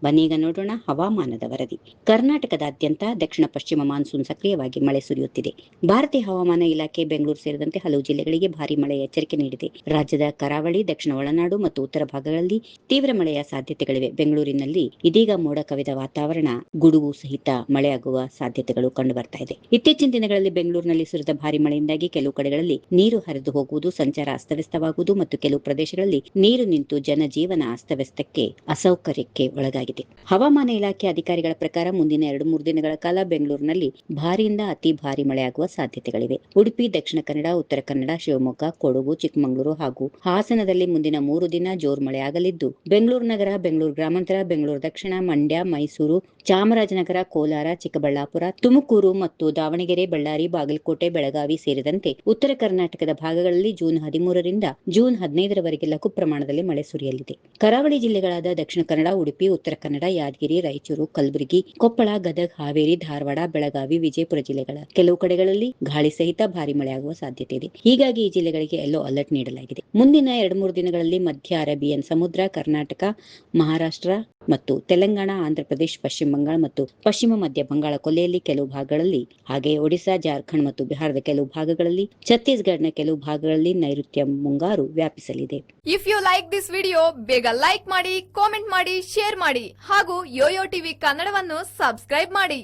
ಬನ್ನೀಗ ನೋಡೋಣ ಹವಾಮಾನದ ವರದಿ. ಕರ್ನಾಟಕದಾದ್ಯಂತ ದಕ್ಷಿಣ ಪಶ್ಚಿಮ ಮಾನ್ಸೂನ್ ಸಕ್ರಿಯವಾಗಿ ಮಳೆ ಸುರಿಯುತ್ತಿದೆ. ಭಾರತೀಯ ಹವಾಮಾನ ಇಲಾಖೆ ಬೆಂಗಳೂರು ಸೇರಿದಂತೆ ಹಲವು ಜಿಲ್ಲೆಗಳಿಗೆ ಭಾರೀ ಮಳೆಯ ಎಚ್ಚರಿಕೆ ನೀಡಿದೆ. ರಾಜ್ಯದ ಕರಾವಳಿ, ದಕ್ಷಿಣ ಒಳನಾಡು ಮತ್ತು ಉತ್ತರ ಭಾಗಗಳಲ್ಲಿ ತೀವ್ರ ಮಳೆಯ ಸಾಧ್ಯತೆಗಳಿವೆ. ಬೆಂಗಳೂರಿನಲ್ಲಿ ಇದೀಗ ಮೋಡ ಕವಿದ ವಾತಾವರಣ, ಗುಡುಗು ಸಹಿತ ಮಳೆಯಾಗುವ ಸಾಧ್ಯತೆಗಳು ಕಂಡುಬರ್ತಾ ಇದೆ. ಇತ್ತೀಚಿನ ದಿನಗಳಲ್ಲಿ ಬೆಂಗಳೂರಿನಲ್ಲಿ ಸುರಿದ ಭಾರೀ ಮಳೆಯಿಂದಾಗಿ ಕೆಲವು ಕಡೆಗಳಲ್ಲಿ ನೀರು ಹರಿದು ಹೋಗುವುದು, ಸಂಚಾರ ಅಸ್ತವ್ಯಸ್ತವಾಗುವುದು ಮತ್ತು ಕೆಲವು ಪ್ರದೇಶಗಳಲ್ಲಿ ನೀರು ನಿಂತು ಜನಜೀವನ ಅಸ್ತವ್ಯಸ್ತಕ್ಕೆ ಅಸೌಕರ್ಯಕ್ಕೆ ಒಳಗಾಗಿದೆ. ಹವಾಮಾನ ಇಲಾಖೆ ಅಧಿಕಾರಿಗಳ ಪ್ರಕಾರ ಮುಂದಿನ 2-3 ದಿನಗಳ ಕಾಲ ಬೆಂಗಳೂರಿನಲ್ಲಿ ಭಾರಿಯಿಂದ ಅತಿ ಭಾರಿ ಮಳೆಯಾಗುವ ಸಾಧ್ಯತೆಗಳಿವೆ. ಉಡುಪಿ, ದಕ್ಷಿಣ ಕನ್ನಡ, ಉತ್ತರ ಕನ್ನಡ, ಶಿವಮೊಗ್ಗ, ಕೊಡಗು, ಚಿಕ್ಕಮಗಳೂರು ಹಾಗೂ ಹಾಸನದಲ್ಲಿ ಮುಂದಿನ 3 ದಿನ ಜೋರು ಮಳೆಯಾಗಲಿದ್ದು, ಬೆಂಗಳೂರು ನಗರ, ಬೆಂಗಳೂರು ಗ್ರಾಮಾಂತರ, ಬೆಂಗಳೂರು ದಕ್ಷಿಣ, ಮಂಡ್ಯ, ಮೈಸೂರು, ಚಾಮರಾಜನಗರ, ಕೋಲಾರ, ಚಿಕ್ಕಬಳ್ಳಾಪುರ, ತುಮಕೂರು ಮತ್ತು ದಾವಣಗೆರೆ, ಬಳ್ಳಾರಿ, ಬಾಗಲಕೋಟೆ, ಬೆಳಗಾವಿ ಸೇರಿದಂತೆ ಉತ್ತರ ಕರ್ನಾಟಕದ ಭಾಗಗಳಲ್ಲಿ ಜೂನ್ 13 ರಿಂದ ಜೂನ್ 15 ರವರೆಗೆ ಲಘು ಪ್ರಮಾಣದಲ್ಲಿ ಮಳೆ ಸುರಿಯಲಿದೆ. ಕರಾವಳಿ ಜಿಲ್ಲೆಗಳಾದ ದಕ್ಷಿಣ ಕನ್ನಡ, ಉಡುಪಿ, ಉತ್ತರ ಕನ್ನಡ, ಯಾದಗಿರಿ, ರಾಯಚೂರು, ಕಲಬುರಗಿ, ಕೊಪ್ಪಳ, ಗದಗ, ಹಾವೇರಿ, ಧಾರವಾಡ, ಬೆಳಗಾವಿ, ವಿಜಯಪುರ ಜಿಲ್ಲೆಗಳ ಕೆಲವು ಕಡೆಗಳಲ್ಲಿ ಗಾಳಿ ಸಹಿತ ಭಾರಿ ಮಳೆಯಾಗುವ ಸಾಧ್ಯತೆ ಇದೆ. ಹೀಗಾಗಿ ಈ ಜಿಲ್ಲೆಗಳಿಗೆ ಯೆಲ್ಲೋ ಅಲರ್ಟ್ ನೀಡಲಾಗಿದೆ. ಮುಂದಿನ 2-3 ದಿನಗಳಲ್ಲಿ ಮಧ್ಯ ಅರೇಬಿಯನ್ ಸಮುದ್ರ, ಕರ್ನಾಟಕ, ಮಹಾರಾಷ್ಟ್ರ ಮತ್ತು ತೆಲಂಗಾಣ, ಆಂಧ್ರಪ್ರದೇಶ, ಪಶ್ಚಿಮ ಬಂಗಾಳ ಮತ್ತು ಪಶ್ಚಿಮ ಮಧ್ಯ ಬಂಗಾಳ ಕೊಲ್ಲಿಯಲ್ಲಿ ಕೆಲವು ಭಾಗಗಳಲ್ಲಿ, ಹಾಗೆಯೇ ಒಡಿಶಾ, ಜಾರ್ಖಂಡ್ ಮತ್ತು ಬಿಹಾರದ ಕೆಲವು ಭಾಗಗಳಲ್ಲಿ, ಛತ್ತೀಸ್ಗಢನ ಕೆಲವು ಭಾಗಗಳಲ್ಲಿ ನೈಋತ್ಯ ಮುಂಗಾರು ವ್ಯಾಪಿಸಲಿದೆ. If you like this video, ಬೇಗ ಲೈಕ್ ಮಾಡಿ, ಕಾಮೆಂಟ್ ಮಾಡಿ, ಶೇರ್ ಮಾಡಿ ಹಾಗೂ ಯೋಯೋ ಟಿವಿ ಕನ್ನಡವನ್ನು ಸಬ್ಸ್ಕ್ರೈಬ್ ಮಾಡಿ.